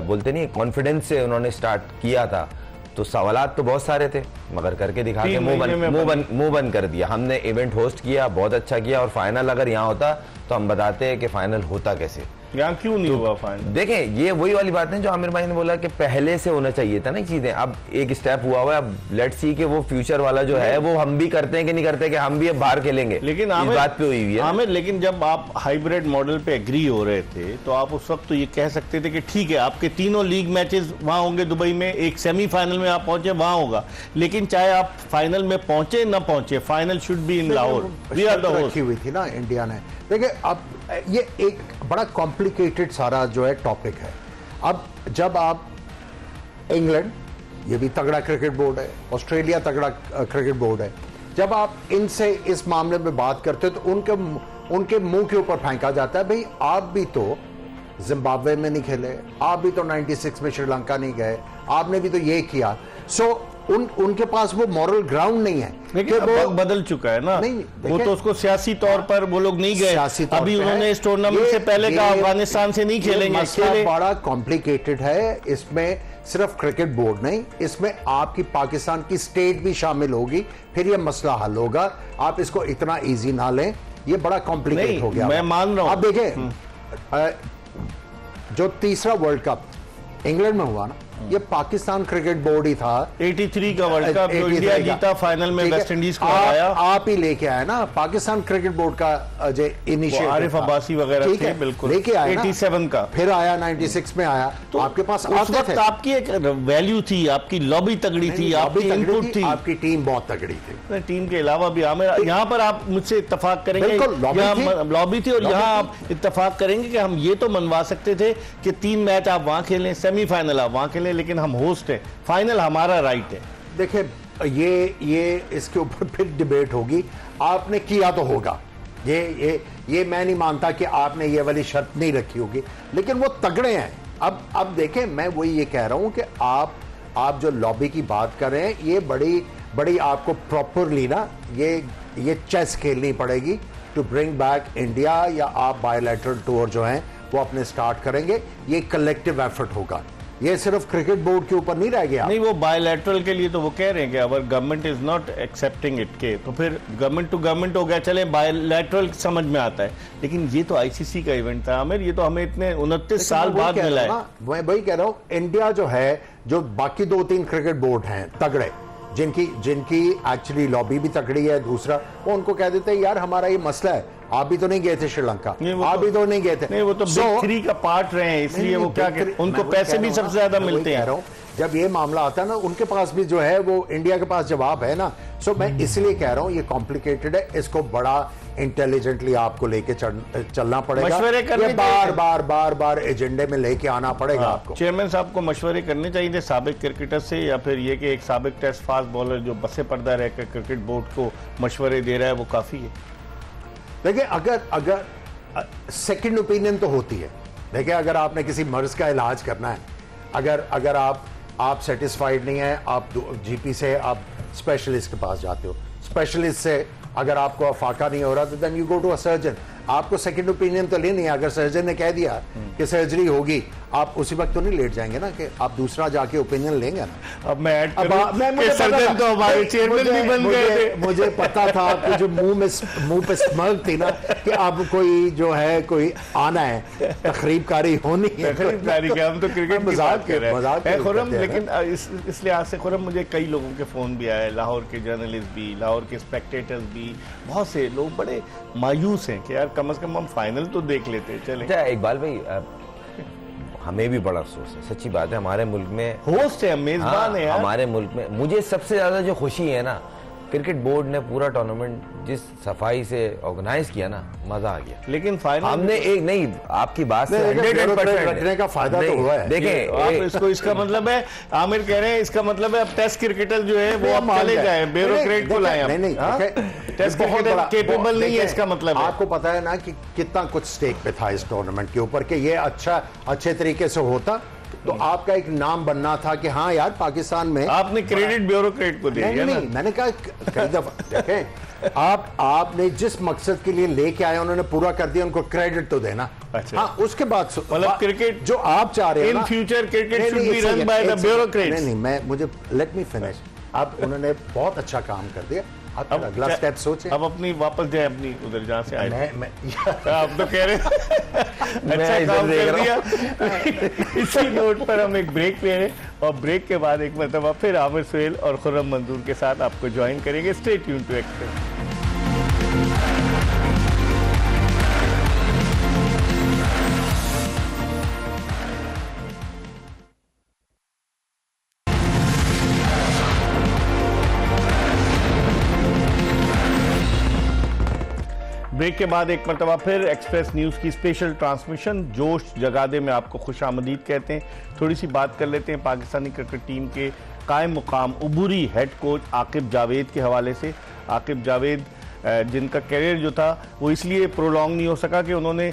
बोलते नहीं कॉन्फिडेंस से उन्होंने स्टार्ट किया था, तो सवालात तो बहुत सारे थे मगर करके दिखा के मुंह बंद कर दिया। हमने इवेंट होस्ट किया, बहुत अच्छा किया, और फाइनल अगर यहाँ होता तो हम बताते हैं कि फाइनल होता कैसे, यहाँ क्यों नहीं हुआ फाइनल। देखें ये वही वाली बात है जो आमिर भाई ने बोला कि पहले से होना चाहिए था ना चीजें। अब एक स्टेप हुआ है, अब लेट्स सी कि वो फ्यूचर वाला जो है वो हम भी करते हैं कि नहीं करते, कि हम भी अब बाहर खेलेंगे, लेकिन इस बात पे हुई है आमिर। लेकिन जब आप हाइब्रिड मॉडल पे एग्री हो रहे थे तो आप उस वक्त तो ये कह सकते थे कि ठीक है आपके तीनों लीग मैचेस वहां होंगे दुबई में, एक सेमीफाइनल में आप पहुंचे वहां होगा, लेकिन चाहे आप फाइनल में पहुंचे ना पहुंचे, final should be in Lahore. We are the host रखी हुई थी ना इंडिया ने। देखिए अब ये एक बड़ा कॉम्प्लिकेटेड सारा जो है टॉपिक है। अब जब आप इंग्लैंड, ये भी तगड़ा क्रिकेट बोर्ड है, ऑस्ट्रेलिया तगड़ा क्रिकेट बोर्ड है, जब आप इनसे इस मामले में बात करते हो तो उनके मुंह के ऊपर फेंका जाता है, भाई आप भी तो जिम्बाब्वे में नहीं खेले, आप भी तो 96 में श्रीलंका नहीं गए, आपने भी तो ये किया। सो उनके पास वो मॉरल ग्राउंड नहीं है। लेकिन वो बदल चुका है ना। नहीं, वो तो उसको सियासी तौर पर वो लोग नहीं गए। अभी उन्होंने इस टूर्नामेंट से पहले कहा अफगानिस्तान से नहीं खेलेंगे। मसला बड़ा कॉम्प्लिकेटेड है। इसमें सिर्फ क्रिकेट बोर्ड नहीं, इसमें आपकी पाकिस्तान की स्टेट भी शामिल होगी, फिर ये मसला हल होगा। आप इसको इतना इजी ना लें, ये बड़ा कॉम्प्लिकेट हो गया। मैं मान रहा हूं। आप देखें जो तीसरा वर्ल्ड कप इंग्लैंड में हुआ ना, ये पाकिस्तान क्रिकेट बोर्ड ही था। 83 का वर्ल्ड कप जो इंडिया जीता फाइनल में वेस्ट इंडीज को हराया, आप ही लेके आए ना। पाकिस्तान क्रिकेट बोर्ड का जो इनिशिएटिव आरिफ अब्बासी वगैरह थे, बिल्कुल लेके आए 87 का, फिर आया 96 में आया। तो आपके पास उस वक्त आपकी एक वैल्यू थी, आपकी लॉबी तगड़ी थी, आपकी इनपुट थी, आपकी टीम बहुत तगड़ी थी। टीम के अलावा भी यहाँ पर आप मुझसे इत्तेफाक करेंगे, लॉबी थी, और यहाँ आप इत्तेफाक करेंगे कि हम ये तो मनवा सकते थे कि 3 मैच आप वहां खेलें, सेमीफाइनल आप वहां खेलें, लेकिन हम होस्ट है, फाइनल हमारा राइट है। देखिए ये इसके ऊपर फिर डिबेट होगी। आपने किया तो होगा, ये मैं नहीं मानता कि आपने ये वाली शर्त नहीं रखी होगी, लेकिन वो तगड़े हैं। अब देखें, मैं वही ये कह रहा हूं कि आप जो लॉबी की बात कर रहे हैं, ये बड़ी आपको प्रॉपरली ना ये चेस खेलनी पड़ेगी टू ब्रिंग बैक इंडिया, या आप बायलैटरल टूर जो हैं वो अपने स्टार्ट करेंगे। ये कलेक्टिव एफर्ट होगा, ये सिर्फ क्रिकेट बोर्ड के ऊपर नहीं रह गया। नहीं, वो बायलैटरल के लिए तो वो कह रहे हैं कि अगर government is not accepting it के, तो फिर गवर्नमेंट टू गवर्नमेंट हो गया, चले बायलैटरल समझ में आता है। लेकिन ये तो आईसीसी का इवेंट था आमिर, ये तो हमें इतने 29 साल बाद मिला है। मैं वही कह रहा हूं, इंडिया जो है, जो बाकी 2-3 क्रिकेट बोर्ड हैं तगड़े, जिनकी एक्चुअली लॉबी भी तगड़ी है, दूसरा वो उनको कह देते हैं यार हमारा ये मसला है, आप भी तो नहीं गए थे श्रीलंका, आप भी तो नहीं गए थे। नहीं, वो तो बिग 3 का पार्ट रहे हैं, इसलिए वो क्या उनको पैसे भी सबसे ज्यादा मिलते हैं। जब ये मामला आता है ना, उनके पास भी जो है वो इंडिया के पास जवाब है ना। सो मैं इसलिए कह रहा हूं ये कॉम्प्लिकेटेड है, इसको बड़ा इंटेलिजेंटली आपको लेके चलना पड़ेगा, मशवरे करने बार एजेंडे में लेके आना पड़ेगा आपको। चेयरमैन साहब को मशवरे करने चाहिए थे साबिक क्रिकेटर से, या फिर ये कि एक साबिक टेस्ट फास्ट बॉलर जो बसे पर्दा रहकर क्रिकेट बोर्ड को मशवरे दे रहा है वो काफी है। देखिए अगर सेकंड ओपिनियन तो होती है। देखिए अगर आपने किसी मर्ज का इलाज करना है, अगर आप सेटिस्फाइड नहीं है, आप जीपी से आप स्पेशलिस्ट के पास जाते हो, स्पेशलिस्ट से अगर आपको अफाका नहीं हो रहा तो then you go to a surgeon. आपको सेकंड ओपिनियन तो लेनी है। अगर सर्जन ने कह दिया कि सर्जरी होगी, आप उसी वक्त तो नहीं लेट जाएंगे ना, कि आप दूसरा जाके ओपिनियन लेंगे ना। अब मैं ऐड करूं कि सर्जन तो हमारे चेयरमैन भी बन गए थे। मुझे पता था आपको जो मुंह पे स्मर्क थी ना, कि अब कोई जो है कोई आना है, तकरीबकारी होनी है। तकरीबकारी क्या, हम तो क्रिकेट मजाक कर रहे हैं खुरम। लेकिन इस लिहाज से खुरम, मुझे कई लोगों के फोन भी आए, लाहौर के जर्नलिस्ट भी, लाहौर के स्पेक्टेटर्स भी, बहुत से लोग बड़े मायूस हैं कि यार कम से कम हम फाइनल तो देख लेते। चले इकबाल भाई, हमें भी बड़ा अफसोस है, सच्ची बात है। हमारे मुल्क में होस्ट है, मेजबान है यार। हमारे मुल्क में मुझे सबसे ज्यादा जो खुशी है ना, क्रिकेट बोर्ड ने पूरा टूर्नामेंट जिस सफाई से ऑर्गेनाइज किया ना, मजा आ गया। लेकिन फाइनल हमने एक नहीं, आपकी बात से 100% रखने का फायदा तो हुआ है। देखें आप इसका मतलब है, आमिर कह रहे हैं इसका मतलब है अब टेस्ट क्रिकेटर जो है वो अब चले जाए, ब्यूरोक्रेट को लाए। नहीं, टेस्ट क्रिकेटर केपेबल नहीं है, इसका मतलब है। आपको पता है ना कि कितना कुछ स्टेक पे था इस टूर्नामेंट के ऊपर, कि ये अच्छे तरीके से होता तो आपका एक नाम बनना था कि हाँ यार पाकिस्तान में आपने क्रेडिट ब्यूरोक्रेट को दे दिया ना। नहीं, मैंने कहा कई दफा देखें आपने जिस मकसद के लिए लेके आए उन्होंने पूरा कर दिया, उनको क्रेडिट तो देना। अच्छा। हाँ, उसके बाद मतलब क्रिकेट जो आप चाह रहे हैं in future cricket should be run by the bureaucrats. नहीं, मैं मुझे लेट मी फिनिश। अब उन्होंने बहुत अच्छा काम कर दिया, अब अगला स्टेप सोचे। अब अपनी वापस जाए अपनी उधर जहां से आए। मैं आप तो कह रहे अच्छा काम कर दिया। इसी नोट पर हम एक ब्रेक ले रहे हैं और ब्रेक के बाद एक मरतबा फिर आमिर सुहेल और खुर्रम मंजूर के साथ आपको ज्वाइन करेंगे। Stay tune to Express. Break के बाद एक मरतबा फिर एक्सप्रेस न्यूज़ की स्पेशल ट्रांसमिशन जोश जगा दे में आपको खुशामदीद कहते हैं। थोड़ी सी बात कर लेते हैं पाकिस्तानी क्रिकेट टीम के कायम मुकाम उबूरी हेड कोच आकिब जावेद के हवाले से। आकिब जावेद जिनका करियर जो था वो इसलिए प्रोलॉन्ग नहीं हो सका कि उन्होंने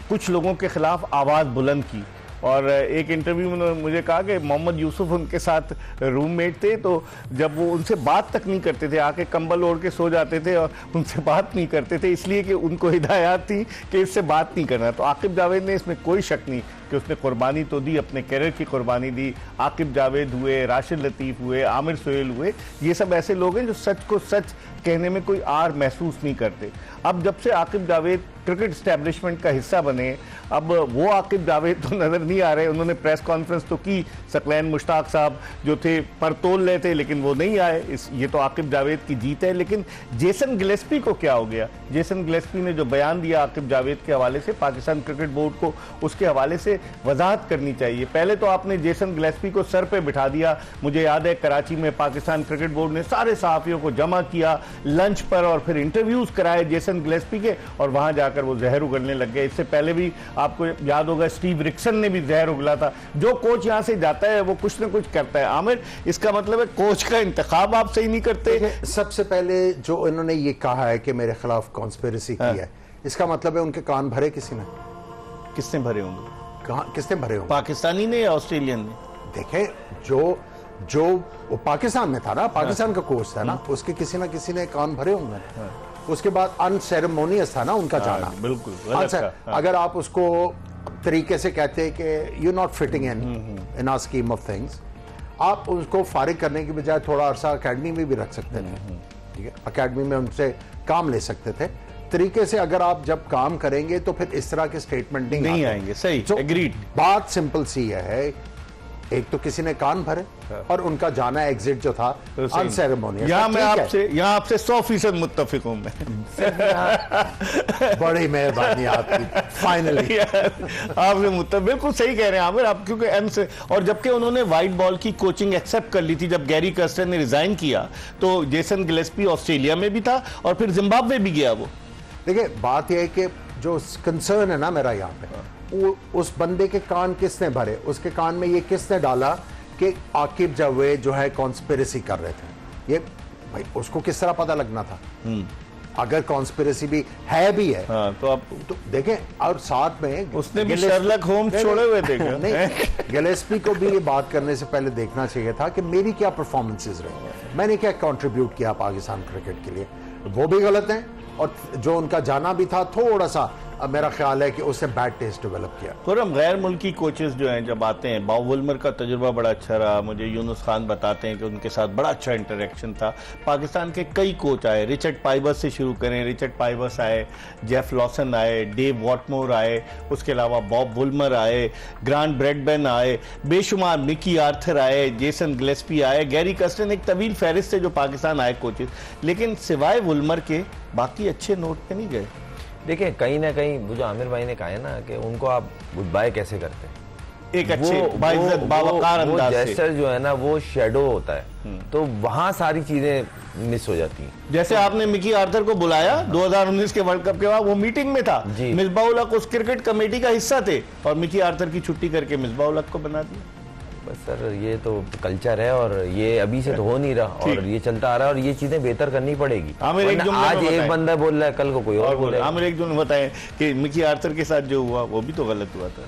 कुछ लोगों के खिलाफ आवाज़ बुलंद की, और एक इंटरव्यू में उन्होंने मुझे कहा कि मोहम्मद यूसुफ उनके साथ रूममेट थे, तो जब वो उनसे बात तक नहीं करते थे, आके कंबल ओढ़ के सो जाते थे और उनसे बात नहीं करते थे, इसलिए कि उनको हिदायत थी कि इससे बात नहीं करना। तो आकिब जावेद ने इसमें कोई शक नहीं कि उसने कुर्बानी तो दी, अपने कैरियर की कुर्बानी दी। आकिब जावेद हुए, राशिद लतीफ़ हुए, आमिर सुहेल हुए, ये सब ऐसे लोग हैं जो सच को सच कहने में कोई आर महसूस नहीं करते। अब जब से आकिब जावेद क्रिकेट एस्टैब्लिशमेंट का हिस्सा बने, अब वो आकिब जावेद तो नज़र नहीं आ रहे। उन्होंने प्रेस कॉन्फ्रेंस तो की, सकलैन मुश्ताक साहब जो थे पर तोल रहे थे लेकिन वो नहीं आए। ये तो आकिब जावेद की जीत है। लेकिन जेसन गिलेस्पी को क्या हो गया? जेसन गिलेस्पी ने जो बयान दिया आकिब जावेद के हवाले से, पाकिस्तान क्रिकेट बोर्ड को उसके हवाले से वजाहत करनी चाहिए। पहले तो आपने जेसन गिलेस्पी को सर पे बिठा दिया। मुझे याद है कराची में पाकिस्तान क्रिकेट बोर्ड ने सारे सहाफ़ियों को जमा किया लंच पर और फिर इंटरव्यूज़ कराए जेसन गिलेस्पी के, और वहाँ जाकर वो जहर उगलने लग गए। इससे पहले भी आपको याद होगा स्टीव रिक्सन ने भी जहर उगला था। जो कोच यहाँ से जाता है वो कुछ ना कुछ करता है। आमिर, इसका मतलब है कोच का इंतखाब आप सही नहीं करते। सबसे पहले जो इन्होंने ये कहा है कि मेरे खिलाफ कॉन्स्पिरेसी की है, इसका मतलब है उनके कान भरे किसी ने? किसने भरे होंगे? किसने भरे होंगे? पाकिस्तानी ने या ऑस्ट्रेलियन ने? देखें, जो वो पाकिस्तान में था ना, पाकिस्तान का कोच था ना, उसके किसी ना किसी ने कान भरे होंगे। उसके बाद अनसेरेमोनियस था ना उनका जाना। बिल्कुल। अगर आप उसको तरीके से कहते हैं कि you not fitting in our scheme of things, आप उसको फारिग करने की बजाय थोड़ा अरसा अकेडमी में भी रख सकते थे। ठीक है, अकेडमी में उनसे काम ले सकते थे। तरीके से अगर आप जब काम करेंगे तो फिर इस तरह के स्टेटमेंट नहीं आएंगे। सही, एग्रीड। बात सिंपल सी है, एक तो किसी ने कान भरे और उनका जाना एग्जिट जो था अनसेरेमोनियस। यहाँ आपसे 100% मुत्तफिक हूं मैं। बड़ी मेहरबानी आपकी। फाइनली आपसे मुत्तफिक, बिल्कुल सही कह रहे हैं आमिर आप, क्योंकि और जबकि उन्होंने व्हाइट बॉल की कोचिंग एक्सेप्ट कर ली थी जब गैरी कर्स्टन ने रिजाइन किया, तो जेसन गिलेस्पी ऑस्ट्रेलिया में भी था और फिर जिम्बाब्वे भी गया वो। देखिए, बात यह है कि जो कंसर्न है ना मेरा यहाँ पे, उस बंदे के कान किसने भरे? उसके कान में ये किसने डाला कि आकिब जावेद जो है कॉन्स्पिरेसी कर रहे थे? ये भाई उसको किस तरह पता लगना था? अगर कॉन्स्पिरेसी भी है तो आप तो देखें, और साथ में उसने भी शर्लक होम्स छोड़े हुए थे क्या? नहीं, गिलेस्पी को भी ये बात करने से पहले देखना चाहिए था कि मेरी क्या परफॉर्मेंसेज रही, मैंने क्या कंट्रीब्यूट किया पाकिस्तान क्रिकेट के लिए। वो भी गलत है, और जो उनका जाना भी था थोड़ा सा मेरा ख्याल है कि उससे बैड टेस्ट डेवलप किया। खुर्रम, गैर मुल्की कोचेस जो हैं जब आते हैं, बॉब वुलमर का तजुर्बा बड़ा अच्छा रहा। मुझे यूनुस खान बताते हैं कि उनके साथ बड़ा अच्छा इंटरेक्शन था। पाकिस्तान के कई कोच आए, रिचर्ड पाइबस से शुरू करें, रिचर्ड पाइबस आए, जेफ लॉसन आए, डेव वॉटमोर आए, उसके अलावा बॉब वुलमर आए, ग्रांट ब्रैडबर्न आए, बेशुमार मिकी आर्थर आए, जेसन गिलेस्पी आए, गैरी कर्स्टन, एक तवील फहरिस्त है जो पाकिस्तान आए कोचेस। लेकिन सिवाय वुलमर के बाकी अच्छे नोट पे नहीं गए। देखिए, कहीं ना कहीं वो जो आमिर भाई ने कहा है ना कि उनको आप गुड बाय कैसे करते हैं, एक अच्छे बावकार अंदाज से, जेस्चर जो है ना वो शेडो होता है, तो वहां सारी चीजें मिस हो जाती हैं। जैसे आपने मिकी आर्थर को बुलाया 2019 के वर्ल्ड कप के बाद, वो मीटिंग में था, मिसबाह-उल हक उस क्रिकेट कमेटी का हिस्सा थे, और मिकी आर्थर की छुट्टी करके मिसबाह-उल हक को बना दिया। बस सर, ये तो कल्चर है और ये अभी से तो हो नहीं रहा और ये चलता आ रहा है और ये चीजें बेहतर करनी पड़ेगी। आज एक बंदा बोल रहा है, कल को कोई और बोलेगा। आमिर, एक जुमले बताएं कि मिकी आर्थर के साथ जो हुआ वो भी तो गलत हुआ था।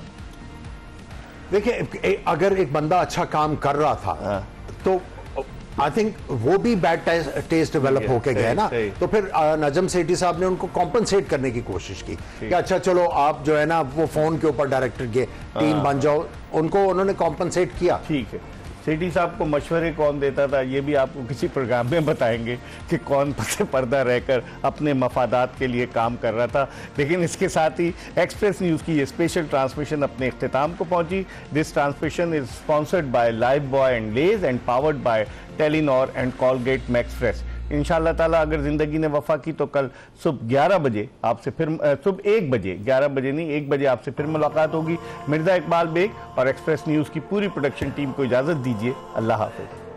देखिए अगर एक बंदा अच्छा काम कर रहा था तो आई थिंक वो भी बैड टेस्ट डेवलप होके गए ना, तो फिर नजम सेठी साहब ने उनको कॉम्पनसेट करने की कोशिश की कि अच्छा चलो आप जो है ना वो फोन के ऊपर डायरेक्टर के टीम बन जाओ, उनको उन्होंने कॉम्पनसेट किया। ठीक है, सेठी साहब को मशवरे कौन देता था ये भी आपको किसी प्रोग्राम में बताएंगे कि कौन पीछे पर्दा रहकर अपने मफादात के लिए काम कर रहा था। लेकिन इसके साथ ही एक्सप्रेस न्यूज़ की ये स्पेशल ट्रांसमिशन अपने इख्तिताम को पहुंची। This transmission is sponsored by Lifebuoy and Lay's and powered by Telenor and Colgate Max Fresh. इंशाअल्लाह ताला अगर जिंदगी ने वफा की तो कल सुबह 11 बजे आपसे फिर सुबह 1 बजे 11 बजे नहीं 1 बजे आपसे फिर मुलाकात होगी। मिर्जा इकबाल बेग और एक्सप्रेस न्यूज़ की पूरी प्रोडक्शन टीम को इजाज़त दीजिए। अल्लाह हाफ़िज़।